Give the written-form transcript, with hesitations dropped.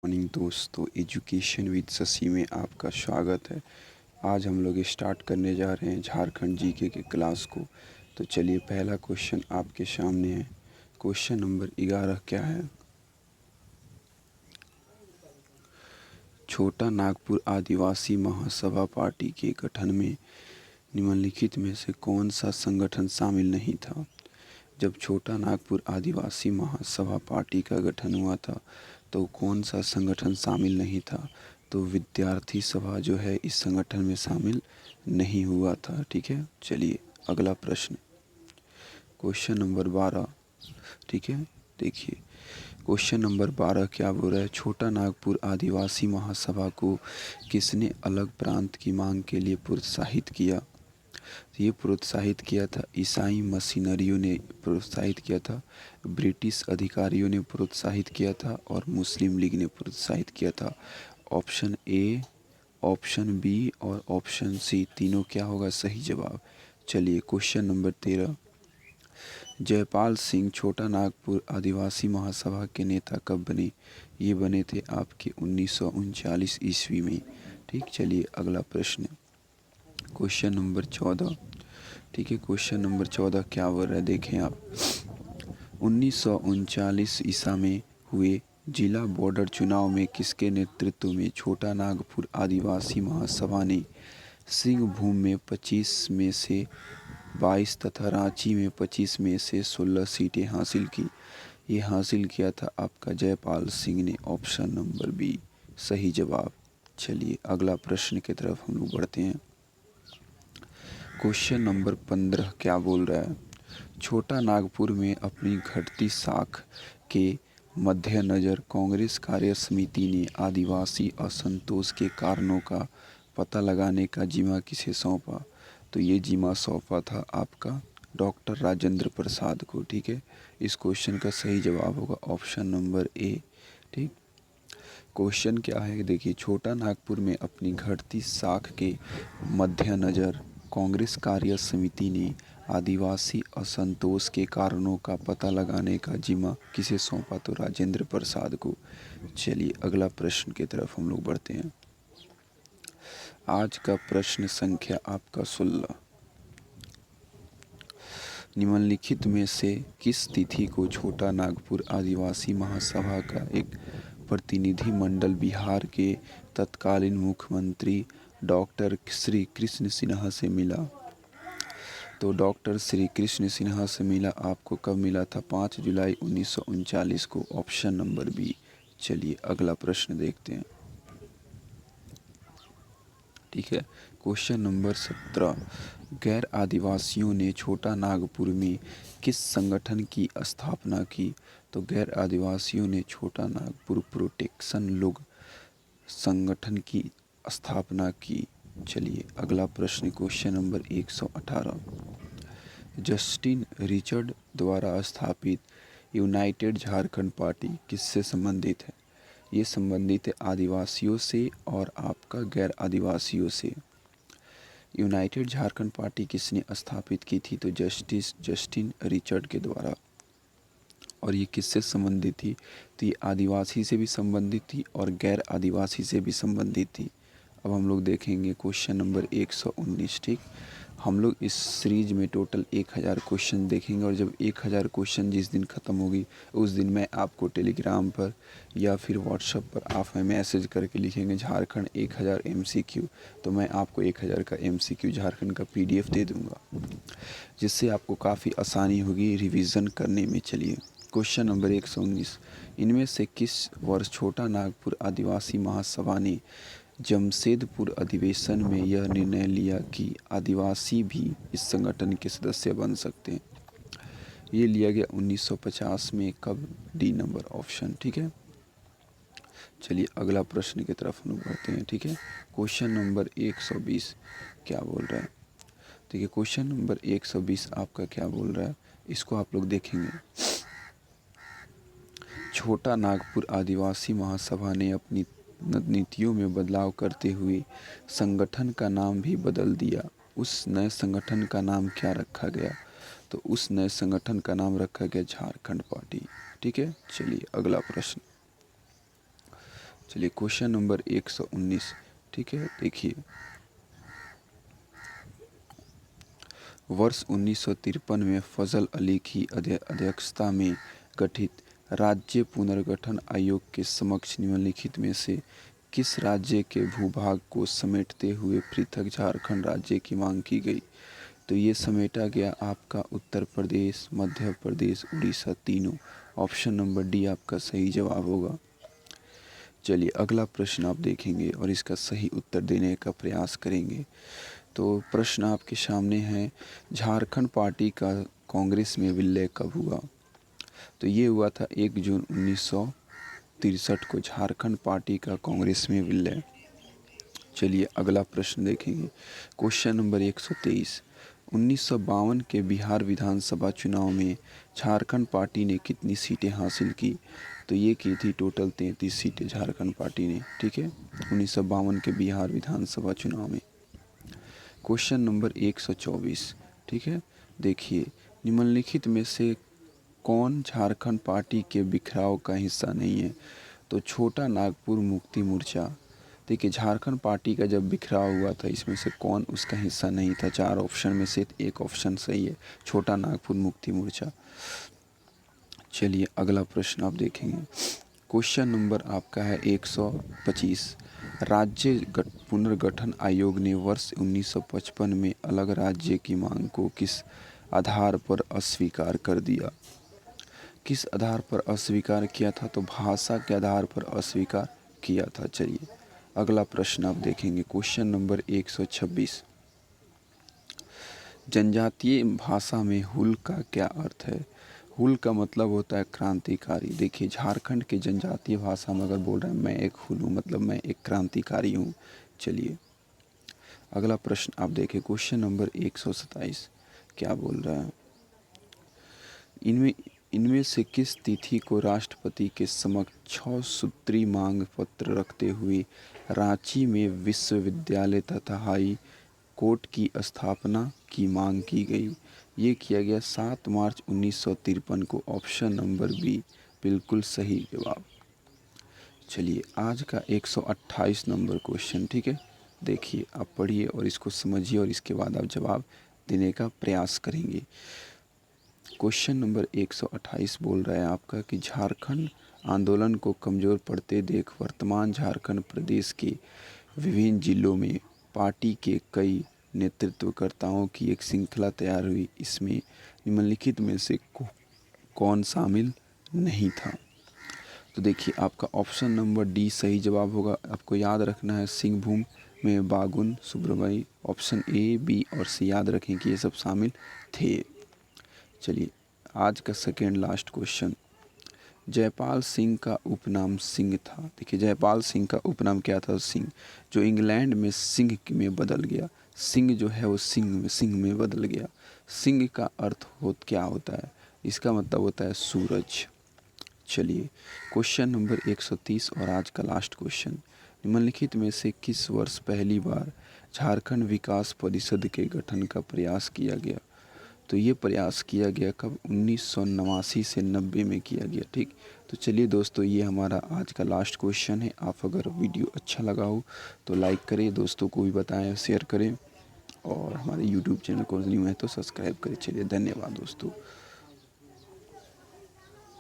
Morning दोस्तों, education with Shashi में आपका स्वागत है। आज हम लोग स्टार्ट करने जा रहे हैं झारखंड जीके के क्लास को। तो चलिए, पहला क्वेश्चन आपके सामने है। क्वेश्चन नंबर 11 क्या है? छोटा नागपुर आदिवासी महासभा पार्टी के गठन में निम्नलिखित में से कौन सा संगठन शामिल नहीं था? जब छोटा नागपुर आदिवासी महासभा पार्टी का गठन हुआ था तो कौन सा संगठन शामिल नहीं था? तो विद्यार्थी सभा जो है इस संगठन में शामिल नहीं हुआ था। ठीक है, चलिए अगला प्रश्न, क्वेश्चन नंबर 12। ठीक है, देखिए क्वेश्चन नंबर 12 क्या बोल रहा है? छोटा नागपुर आदिवासी महासभा को किसने अलग प्रांत की मांग के लिए प्रोत्साहित किया? ये प्रोत्साहित किया था ईसाई मशीनरियों ने प्रोत्साहित किया था, ब्रिटिश अधिकारियों ने प्रोत्साहित किया था और मुस्लिम लीग ने प्रोत्साहित किया था। ऑप्शन ए, ऑप्शन बी और ऑप्शन सी तीनों क्या होगा सही जवाब? चलिए क्वेश्चन नंबर 13। जयपाल सिंह छोटा नागपुर आदिवासी महासभा के नेता कब बने? ये बने थे आपके 1939 ईस्वी में। ठीक, चलिए अगला प्रश्न, क्वेश्चन नंबर 14। ठीक है, क्वेश्चन नंबर 14 क्या बोल रहा है? देखें आप, 1939 ईसा में हुए जिला बॉर्डर चुनाव में किसके नेतृत्व में छोटा नागपुर आदिवासी महासभा ने सिंहभूम में 25 में से 22 तथा रांची में 25 में से 16 सीटें हासिल की? ये हासिल किया था आपका जयपाल सिंह ने। ऑप्शन नंबर बी सही जवाब। चलिए अगला प्रश्न की तरफ हम लोग बढ़ते हैं। क्वेश्चन नंबर 15 क्या बोल रहा है? छोटा नागपुर में अपनी घटती साख के मद्देनज़र कांग्रेस कार्य समिति ने आदिवासी असंतोष के कारणों का पता लगाने का जिम्मा किसे सौंपा? तो ये जिम्मा सौंपा था आपका डॉक्टर राजेंद्र प्रसाद को। ठीक है, इस क्वेश्चन का सही जवाब होगा ऑप्शन नंबर ए। ठीक, क्वेश्चन क्या है देखिए, छोटा नागपुर में अपनी घटती साख के मद्देनज़र कांग्रेस कार्य समिति ने आदिवासी असंतोष के कारणों का पता लगाने का जिम्मा किसे सौंपा? तो राजेंद्र प्रसाद को। चलिए अगला प्रश्न की तरफ हम लोग बढ़ते हैं। आज का प्रश्न संख्या आपका 16। निम्नलिखित में से किस तिथि को छोटा नागपुर आदिवासी महासभा का एक प्रतिनिधि मंडल बिहार के तत्कालीन मुख्यमंत्री डॉक्टर श्री कृष्ण सिन्हा से मिला? तो डॉक्टर श्री कृष्ण सिन्हा से मिला आपको कब मिला था? 5 जुलाई 1939 को। Option number B. चलिए अगला प्रश्न देखते हैं। ठीक है, क्वेश्चन नंबर 17। गैर आदिवासियों ने छोटा नागपुर में किस संगठन की स्थापना की? तो गैर आदिवासियों ने छोटा नागपुर प्रोटेक्शन लोग संगठन की स्थापना की। चलिए अगला प्रश्न, क्वेश्चन नंबर 118। जस्टिन रिचर्ड द्वारा स्थापित यूनाइटेड झारखंड पार्टी किससे संबंधित है? ये संबंधित है आदिवासियों से और आपका गैर आदिवासियों से। यूनाइटेड झारखंड पार्टी किसने स्थापित की थी? तो जस्टिन रिचर्ड के द्वारा। और ये किससे संबंधित थी? तो ये आदिवासी से भी संबंधित थी और गैर आदिवासी से भी संबंधित थी। अब हम लोग देखेंगे क्वेश्चन नंबर 119। ठीक, हम लोग इस सीरीज में टोटल 1000 क्वेश्चन देखेंगे और जब 1000 क्वेश्चन जिस दिन ख़त्म होगी उस दिन मैं आपको टेलीग्राम पर या फिर व्हाट्सएप पर आप हमें मैसेज करके लिखेंगे झारखंड 1000 MCQ, तो मैं आपको 1000 का MCQ झारखंड का PDF दे दूँगा, जिससे आपको काफ़ी आसानी होगी रिवीजन करने में। चलिए क्वेश्चन नंबर 119। इनमें से किस वर्ष छोटा नागपुर आदिवासी महासभा ने जमशेदपुर अधिवेशन में यह निर्णय लिया कि आदिवासी भी इस संगठन के सदस्य बन सकते हैं? ये लिया गया 1950 में। कब? D number option. ठीक है, चलिए अगला प्रश्न की तरफ हम बढ़ते हैं। ठीक है, क्वेश्चन नंबर 120 क्या बोल रहा है? देखिए क्वेश्चन नंबर 120 आपका क्या बोल रहा है, इसको आप लोग देखेंगे। छोटा नागपुर आदिवासी महासभा ने अपनी नीतियों में बदलाव करते हुए संगठन का नाम भी बदल दिया। उस नए संगठन का नाम क्या रखा गया? तो उस नए संगठन का नाम रखा गया झारखंड पार्टी। ठीक है, चलिए अगला प्रश्न, चलिए क्वेश्चन नंबर 119, ठीक है, देखिए वर्ष 1953 में फजल अली की अध्यक्षता में गठित राज्य पुनर्गठन आयोग के समक्ष निम्नलिखित में से किस राज्य के भूभाग को समेटते हुए पृथक झारखंड राज्य की मांग की गई? तो ये समेटा गया आपका उत्तर प्रदेश, मध्य प्रदेश, उड़ीसा, तीनों। ऑप्शन नंबर डी आपका सही जवाब होगा। चलिए अगला प्रश्न आप देखेंगे और इसका सही उत्तर देने का प्रयास करेंगे। तो प्रश्न आपके सामने है, झारखंड पार्टी का कांग्रेस में विलय कब हुआ? तो ये हुआ था 1 जून 1963 को झारखंड पार्टी का कांग्रेस में विलय। चलिए अगला प्रश्न देखेंगे, क्वेश्चन नंबर 123, 1952 के बिहार विधानसभा चुनाव में झारखंड पार्टी ने कितनी सीटें हासिल की? तो ये की थी टोटल 33 सीटें झारखंड पार्टी ने, ठीक है, 1952 के बिहार विधानसभा चुनाव में। क्वेश्चन नंबर 124, ठीक है, देखिए निम्नलिखित में से कौन झारखंड पार्टी के बिखराव का हिस्सा नहीं है? तो छोटा नागपुर मुक्ति मोर्चा। देखिए झारखंड पार्टी का जब बिखराव हुआ था इसमें से कौन उसका हिस्सा नहीं था? 4 ऑप्शन में से एक ऑप्शन सही है, छोटा नागपुर मुक्ति मोर्चा। चलिए अगला प्रश्न आप देखेंगे, क्वेश्चन नंबर आपका है 125, राज्य पुनर्गठन आयोग ने वर्ष 1955 में अलग राज्य की मांग को किस आधार पर अस्वीकार कर दिया? किस आधार पर अस्वीकार किया था? तो भाषा के आधार पर अस्वीकार किया था। चलिए अगला प्रश्न आप देखेंगे, क्वेश्चन नंबर 126, जनजातीय भाषा में हुल का क्या अर्थ है? हुल का मतलब होता है क्रांतिकारी। देखिए झारखंड के जनजातीय भाषा में अगर बोल रहे हैं मैं एक हुल हूँ, मतलब मैं एक क्रांतिकारी हूँ। चलिए अगला प्रश्न आप देखिए, क्वेश्चन नंबर 127 क्या बोल रहा है, इनमें से किस तिथि को राष्ट्रपति के समक्ष 6 सूत्री मांग पत्र रखते हुए रांची में विश्वविद्यालय तथा हाई कोर्ट की स्थापना की मांग की गई? ये किया गया 7 मार्च 1953 को। ऑप्शन नंबर बी बिल्कुल सही जवाब। चलिए आज का 128 नंबर क्वेश्चन, ठीक है, देखिए आप पढ़िए और इसको समझिए और इसके बाद आप जवाब देने का प्रयास करेंगे। क्वेश्चन नंबर 128 बोल रहा है आपका कि झारखंड आंदोलन को कमज़ोर पड़ते देख वर्तमान झारखंड प्रदेश के विभिन्न जिलों में पार्टी के कई नेतृत्वकर्ताओं की एक श्रृंखला तैयार हुई। इसमें निम्नलिखित में से कौन शामिल नहीं था? तो देखिए आपका ऑप्शन नंबर डी सही जवाब होगा। आपको याद रखना है सिंहभूम में बागुन सुब्रमण्य। ऑप्शन ए, बी और सी याद रखें कि ये सब शामिल थे। चलिए आज का second last question, Jaipal Singh का उपनाम सिंह था। देखिए जयपाल सिंह का उपनाम क्या था? सिंह, जो इंग्लैंड में सिंह में बदल गया। सिंह जो है वो सिंह में बदल गया। सिंह का अर्थ क्या होता है? इसका मतलब होता है सूरज। चलिए क्वेश्चन नंबर 130 और आज का लास्ट क्वेश्चन, निम्नलिखित में से किस वर्ष पहली बार झारखंड विकास परिषद के गठन का प्रयास किया गया? तो ये प्रयास किया गया कब? 1989 से 90 में किया गया, ठीक। तो चलिए दोस्तों ये हमारा आज का लास्ट क्वेश्चन है। आप अगर वीडियो अच्छा लगा हो तो लाइक करें, दोस्तों को भी बताएं, शेयर करें और हमारे यूट्यूब चैनल को न्यू है तो सब्सक्राइब करें। चलिए धन्यवाद दोस्तों।